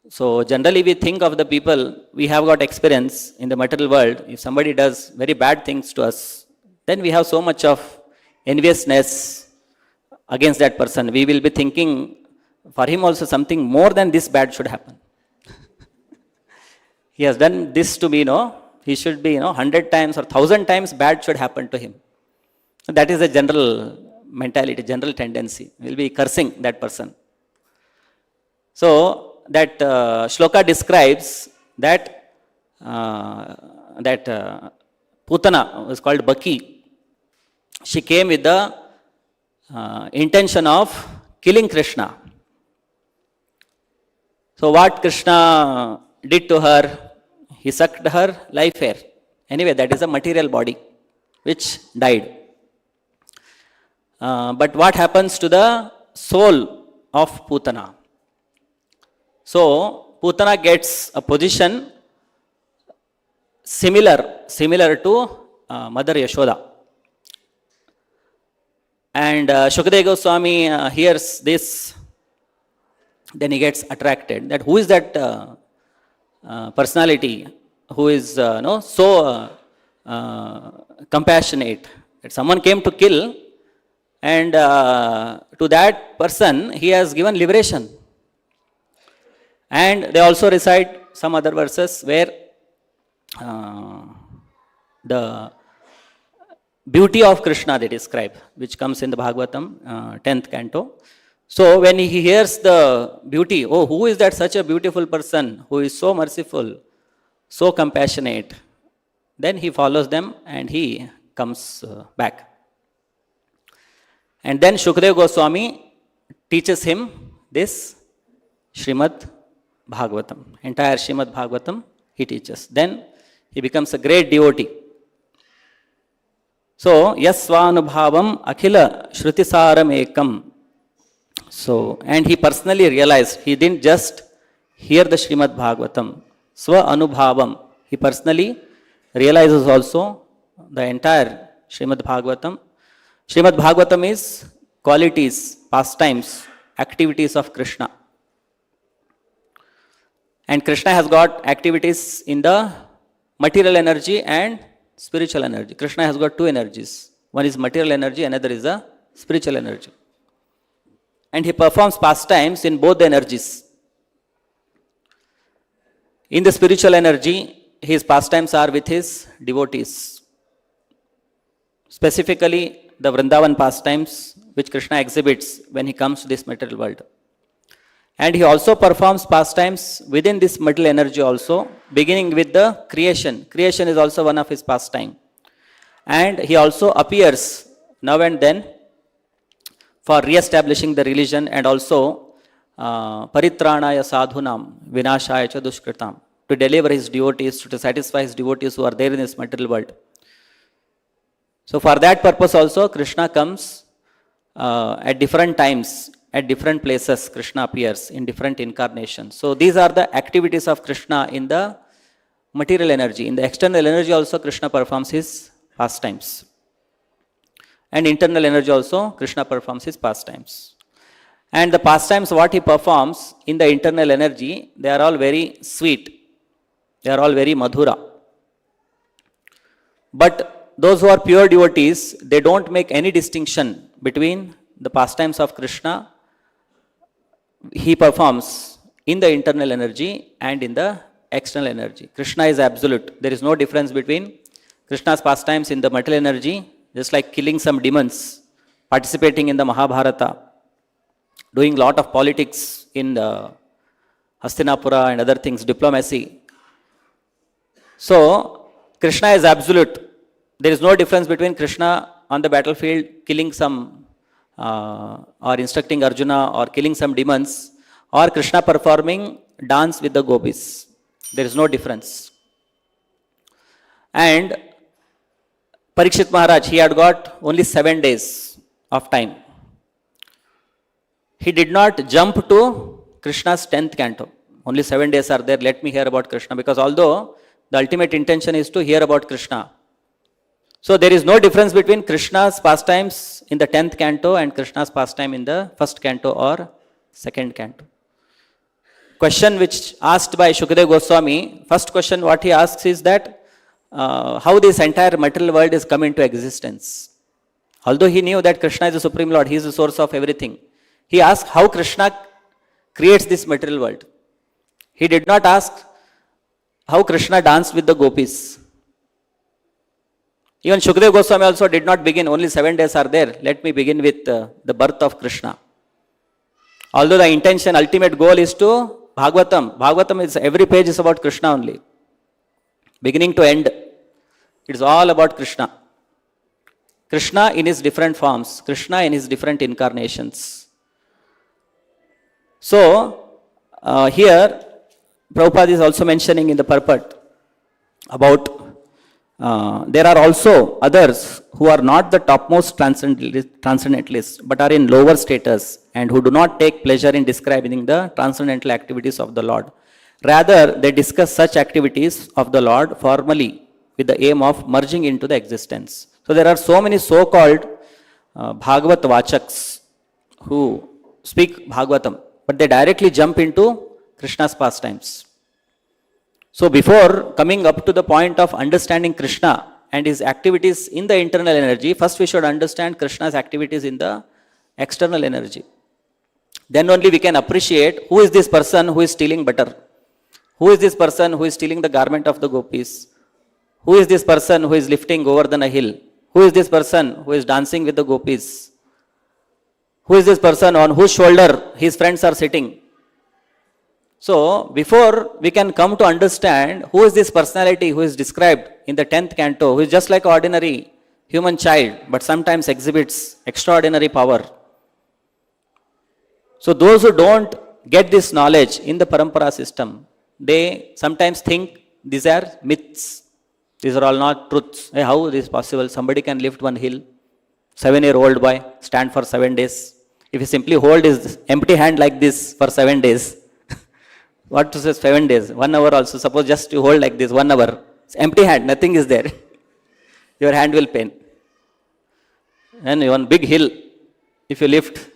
So generally we think of the people, we have got experience in the material world. If somebody does very bad things to us, then we have so much of enviousness against that person. We will be thinking, for him also something more than this bad should happen. He has done this to me, he should be, 100 times or 1,000 times bad should happen to him. So that is a general mentality, general tendency. We will be cursing that person. So that shloka describes that Putana was called Baki. She came with the intention of killing Krishna. So what Krishna did to her, he sucked her life air. Anyway, that is a material body which died. But what happens to the soul of Putana? So Putana gets a position similar to Mother Yashoda. And Shukadeva Goswami hears this, then he gets attracted. That who is that personality who is so compassionate that someone came to kill, and to that person he has given liberation. And they also recite some other verses where the beauty of Krishna they describe, which comes in the Bhagavatam, 10th canto. So when he hears the beauty, oh, who is that such a beautiful person who is so merciful, so compassionate, then he follows them and he comes back. And then Shukadeva Goswami teaches him this Srimad Bhagavatam. Entire Srimad Bhagavatam he teaches. Then he becomes a great devotee. So, Yasvanubhavam Akhila Shrutisaram Ekam. So, and he personally realized, he didn't just hear the Srimad Bhagavatam. Swa Anubhavam. He personally realizes also the entire Srimad Bhagavatam. Srimad Bhagavatam is qualities, pastimes, activities of Krishna. And Krishna has got activities in the material energy and spiritual energy. Krishna has got two energies. One is material energy, another is the spiritual energy. And he performs pastimes in both the energies. In the spiritual energy, his pastimes are with his devotees. Specifically, the Vrindavan pastimes which Krishna exhibits when he comes to this material world. And he also performs pastimes within this material energy also, beginning with the creation. Creation is also one of his pastime. And he also appears now and then for re-establishing the religion and also paritranaya sadhunam vinashaya cha dushkritam, to deliver his devotees, to satisfy his devotees who are there in this material world. So for that purpose also Krishna comes at different times, at different places. Krishna appears in different incarnations. So these are the activities of Krishna in the material energy. In the external energy also Krishna performs his pastimes. And internal energy also Krishna performs his pastimes. And the pastimes what he performs in the internal energy, they are all very sweet. They are all very madhura. But those who are pure devotees, they don't make any distinction between the pastimes of Krishna he performs in the internal energy and in the external energy. Krishna is absolute. There is no difference between Krishna's pastimes in the material energy, just like killing some demons, participating in the Mahabharata, doing lot of politics in the Hastinapura and other things, diplomacy. So, Krishna is absolute. There is no difference between Krishna on the battlefield killing some or instructing Arjuna or killing some demons, or Krishna performing dance with the gopis. There is no difference. And Parikshit Maharaj, he had got only 7 days of time. He did not jump to Krishna's 10th canto. Only 7 days are there, let me hear about Krishna, because although the ultimate intention is to hear about Krishna. So there is no difference between Krishna's pastimes in the 10th canto and Krishna's pastime in the 1st canto or 2nd canto. Question which asked by Shukadeva Goswami, first question what he asks is that how this entire material world is come into existence. Although he knew that Krishna is the Supreme Lord, he is the source of everything. He asked how Krishna creates this material world. He did not ask how Krishna danced with the gopis. Even Shukadeva Goswami also did not begin, only 7 days are there, let me begin with the birth of Krishna. Although the intention, ultimate goal is to Bhagavatam. Bhagavatam is, every page is about Krishna only. Beginning to end, it is all about Krishna. Krishna in his different forms, Krishna in his different incarnations. So, here, Prabhupada is also mentioning in the purport about there are also others who are not the topmost transcendentalists, but are in lower status and who do not take pleasure in describing the transcendental activities of the Lord. Rather, they discuss such activities of the Lord formally with the aim of merging into the existence. So there are so many so-called Bhagavat Vachaks who speak Bhagavatam, but they directly jump into Krishna's pastimes. So before coming up to the point of understanding Krishna and his activities in the internal energy, first we should understand Krishna's activities in the external energy. Then only we can appreciate who is this person who is stealing butter. Who is this person who is stealing the garment of the gopis? Who is this person who is lifting Govardhana hill? Who is this person who is dancing with the gopis? Who is this person on whose shoulder his friends are sitting? So, before we can come to understand who is this personality who is described in the 10th canto, who is just like an ordinary human child, but sometimes exhibits extraordinary power. So, those who don't get this knowledge in the Parampara system, they sometimes think these are myths. These are all not truths. Hey, how is this possible? Somebody can lift one hill, 7-year-old boy, stand for 7 days. If he simply hold his empty hand like this for 7 days, what to say 7 days? 1 hour also. Suppose just you hold like this 1 hour. It's empty hand, nothing is there. Your hand will pain. And one big hill, if you lift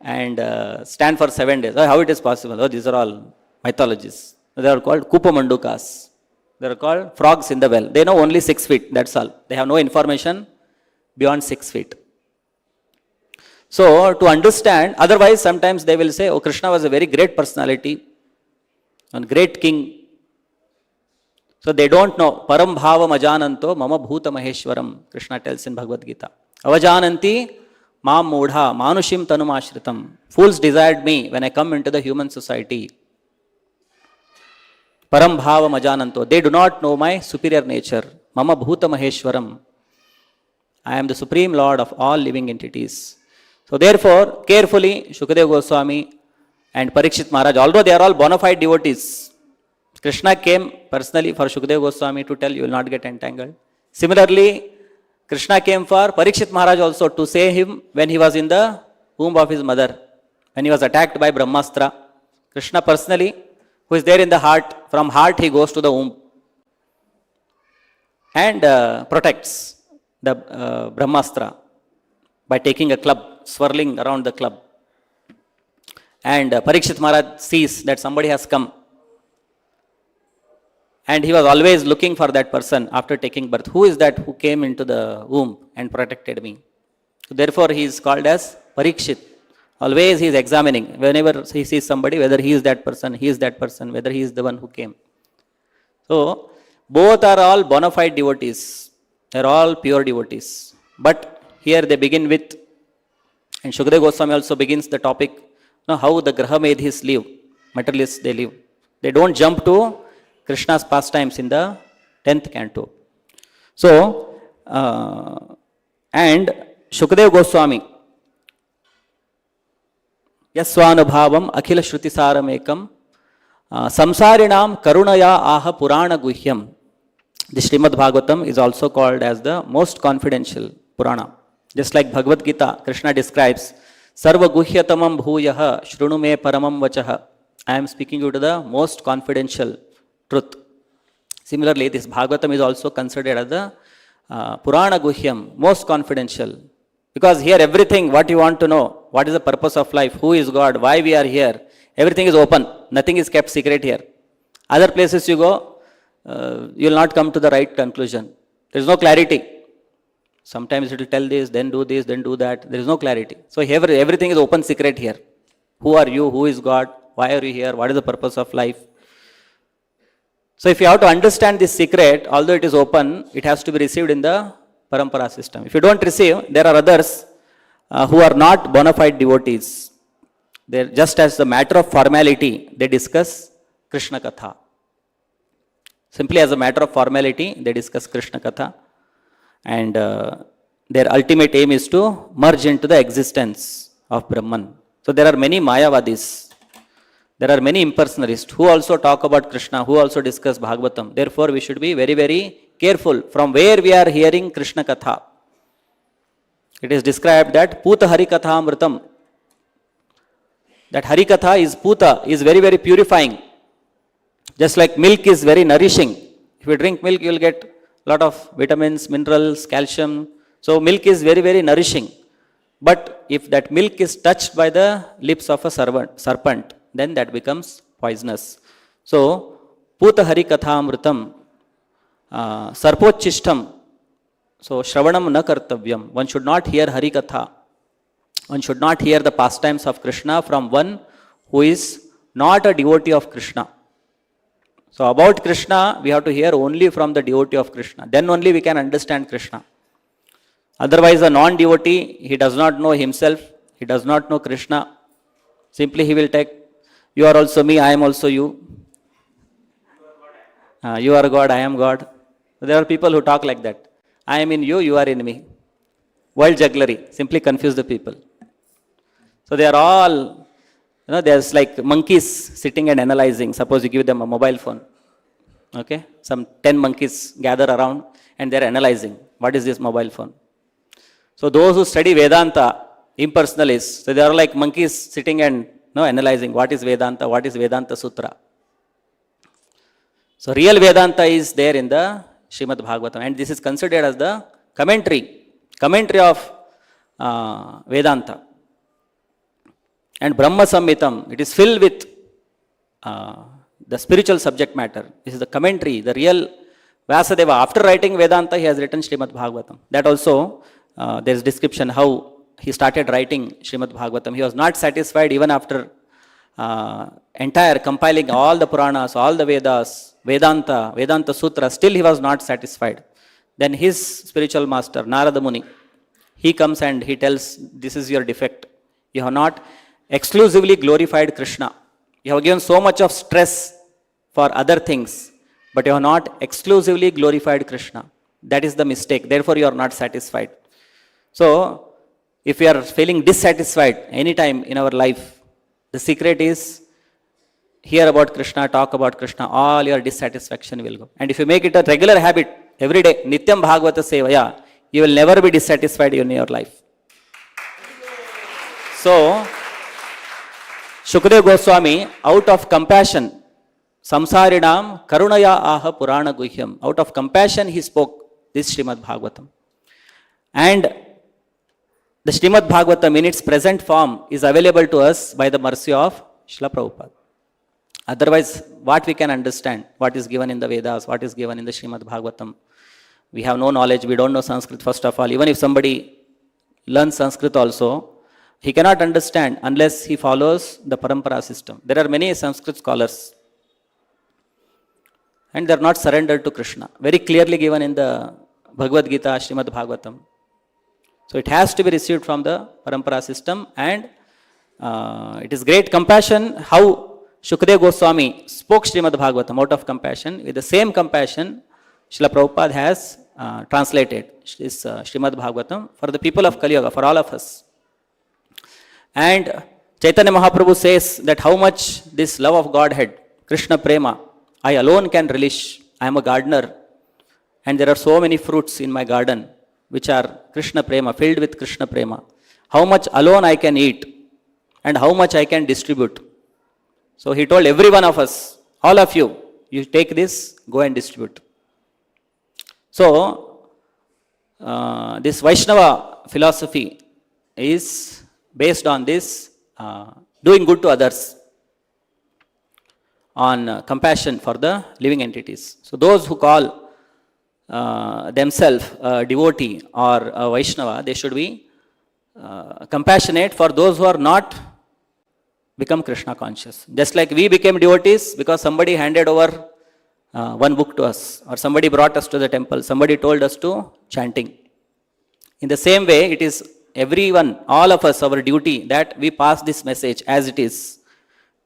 and stand for 7 days, how it is possible? Oh, these are all mythologies. They are called Kupamandukas. They are called frogs in the well. They know only 6 feet, that's all. They have no information beyond 6 feet. So, to understand, otherwise sometimes they will say, oh, Krishna was a very great personality, a great king. So they don't know. Param bhavam ajananto mama bhuta maheshwaram, Krishna tells in Bhagavad Gita. Avajananti mam mudha manushim tanumashritam. Fools desired me when I come into the human society. Param bhavam ajananto. They do not know my superior nature. Mama bhuta maheshwaram. I am the supreme lord of all living entities. So therefore, carefully, Shukadeva Goswami and Parikshit Maharaj, although they are all bona fide devotees, Krishna came personally for Shukadeva Goswami to tell you will not get entangled. Similarly, Krishna came for Parikshit Maharaj also to save him when he was in the womb of his mother, when he was attacked by Brahmastra. Krishna personally, who is there in the heart, from heart he goes to the womb and protects the Brahmastra by taking a club, swirling around the club. And Parikshit Maharaj sees that somebody has come. And he was always looking for that person after taking birth. Who is that who came into the womb and protected me? So therefore, he is called as Parikshit. Always he is examining. Whenever he sees somebody, whether he is that person, he is that person, whether he is the one who came. So, both are all bona fide devotees. They are all pure devotees. But here they begin with, and Shukadeva Goswami also begins the topic, how the Graha Medhis live, materialists they live. They don't jump to Krishna's pastimes in the 10th canto. So, and Shukadeva Goswami, Yasvanubhavam Akhila Shruti Saramekam Samsarinam Karunaya Aha Purana Guhyam. The Srimad Bhagavatam is also called as the most confidential Purana. Just like Bhagavad Gita, Krishna describes, Sarva Guhyatamam Bhuyaha Shruну Me Paramam Vachaha. I am speaking you to the most confidential truth. Similarly, this Bhagavatam is also considered as the Purana Guhyam, most confidential. Because here everything, what you want to know, what is the purpose of life, who is God, why we are here, everything is open. Nothing is kept secret here. Other places you go, you will not come to the right conclusion. There is no clarity. Sometimes it will tell this, then do that. There is no clarity. So here everything is open secret here. Who are you? Who is God? Why are you here? What is the purpose of life? So if you have to understand this secret, although it is open, it has to be received in the parampara system. If you don't receive, there are others who are not bona fide devotees. They're just as a matter of formality, they discuss Krishna Katha. Simply as a matter of formality, they discuss Krishna Katha. And their ultimate aim is to merge into the existence of Brahman. So there are many Mayavadis. There are many impersonalists who also talk about Krishna, who also discuss Bhagavatam. Therefore, we should be very, very careful from where we are hearing Krishna Katha. It is described that Puta Hari Katha Amritam. That Hari Katha is Puta, is very, very purifying. Just like milk is very nourishing. If you drink milk, you will get a lot of vitamins, minerals, calcium. So milk is very, very nourishing. But if that milk is touched by the lips of a serpent, then that becomes poisonous. So, Puta Hari Katha Amritam, Sarpochishtam. So, Shravanam na kartavyam. One should not hear Hari Katha. One should not hear the pastimes of Krishna from one who is not a devotee of Krishna. So, about Krishna, we have to hear only from the devotee of Krishna. Then only we can understand Krishna. Otherwise, a non-devotee, he does not know himself. He does not know Krishna. Simply he will take, you are also me, I am also you. You are God, I am God. There are people who talk like that. I am in you, you are in me. World jugglery, simply confuse the people. So they are all, there's like monkeys sitting and analyzing. Suppose you give them a mobile phone. Okay, some 10 monkeys gather around and they are analyzing. What is this mobile phone? So those who study Vedanta, impersonalists, so they are like monkeys sitting and analyzing what is Vedanta Sutra. So real Vedanta is there in the Srimad Bhagavatam, and this is considered as the commentary of Vedanta. And Brahma Samhitam, it is filled with the spiritual subject matter. This is the commentary, the real Vyasadeva. After writing Vedanta, he has written Srimad Bhagavatam. That also, there is description how he started writing Srimad Bhagavatam. He was not satisfied even after entire compiling all the Puranas, all the Vedas, Vedanta Sutra, still he was not satisfied. Then his spiritual master, Narada Muni, he comes and he tells, this is your defect. You have not exclusively glorified Krishna. You have given so much of stress for other things, but you have not exclusively glorified Krishna. That is the mistake. Therefore, you are not satisfied. So, if we are feeling dissatisfied anytime in our life, the secret is hear about Krishna, talk about Krishna, all your dissatisfaction will go. And if you make it a regular habit, every day, Nityam Bhagavata Sevaya, you will never be dissatisfied in your life. So, Shukadeva Goswami, out of compassion, Samsarinam Karunaya Aha Purana Guhyam, out of compassion he spoke this Srimad Bhagavatam. And the Srimad Bhagavatam in its present form is available to us by the mercy of Srila Prabhupada. Otherwise, what we can understand, what is given in the Vedas, what is given in the Srimad Bhagavatam, we have no knowledge, we don't know Sanskrit first of all. Even if somebody learns Sanskrit also, he cannot understand unless he follows the Parampara system. There are many Sanskrit scholars and they are not surrendered to Krishna. Very clearly given in the Bhagavad Gita, Srimad Bhagavatam. So it has to be received from the Parampara system, and it is great compassion how Shukadeva Goswami spoke Srimad Bhagavatam out of compassion. With the same compassion, Srila Prabhupada has translated this Srimad Bhagavatam for the people of Kali Yuga, for all of us. And Chaitanya Mahaprabhu says that how much this love of Godhead, Krishna Prema, I alone can relish. I am a gardener and there are so many fruits in my garden which are Krishna Prema, filled with Krishna Prema. How much alone I can eat and how much I can distribute. So he told every one of us, all of you, you take this, go and distribute. So this Vaishnava philosophy is based on this doing good to others, on compassion for the living entities. So those who call themselves a devotee or a Vaishnava, they should be compassionate for those who are not become Krishna conscious. Just like we became devotees because somebody handed over one book to us, or somebody brought us to the temple, somebody told us to chanting. In the same way, it is everyone, all of us, our duty that we pass this message as it is,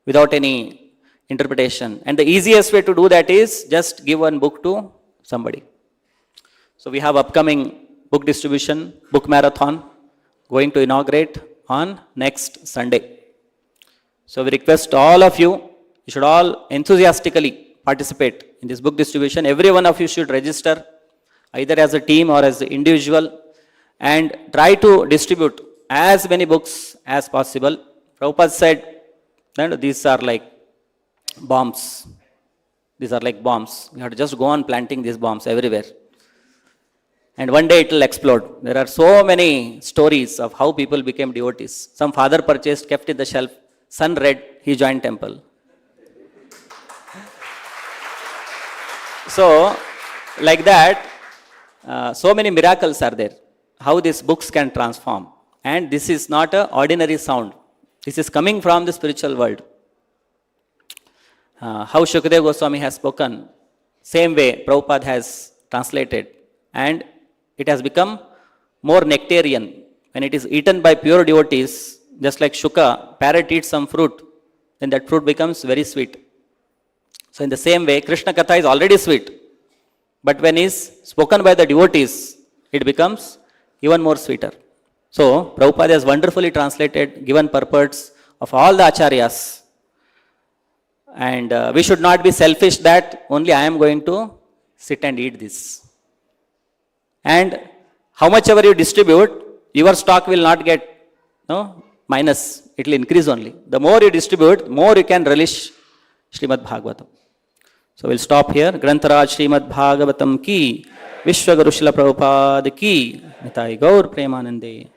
without any interpretation. And the easiest way to do that is just give one book to somebody. So we have upcoming book distribution, book marathon, going to inaugurate on next Sunday. So we request all of you, you should all enthusiastically participate in this book distribution. Every one of you should register either as a team or as an individual and try to distribute as many books as possible. Prabhupada said that these are like bombs. These are like bombs. We have to just go on planting these bombs everywhere. And one day it will explode. There are so many stories of how people became devotees. Some father purchased, kept it the shelf. Son read, he joined temple. So, like that, so many miracles are there. How these books can transform. And this is not an ordinary sound. This is coming from the spiritual world. How Shukadeva Goswami has spoken, same way Prabhupada has translated. And it has become more nectarian. When it is eaten by pure devotees, just like Shuka, parrot eats some fruit, then that fruit becomes very sweet. So in the same way, Krishna Katha is already sweet. But when it is spoken by the devotees, it becomes even more sweeter. So Prabhupada has wonderfully translated, given purports of all the acharyas. And we should not be selfish that only I am going to sit and eat this. And how much ever you distribute, your stock will not get minus. It will increase only. The more you distribute, more you can relish Srimad Bhagavatam. So we'll stop here. Grantaraj Srimad Bhagavatam ki, Vishwaguru Srila Prabhupada ki, Nitai Gaur Premanande.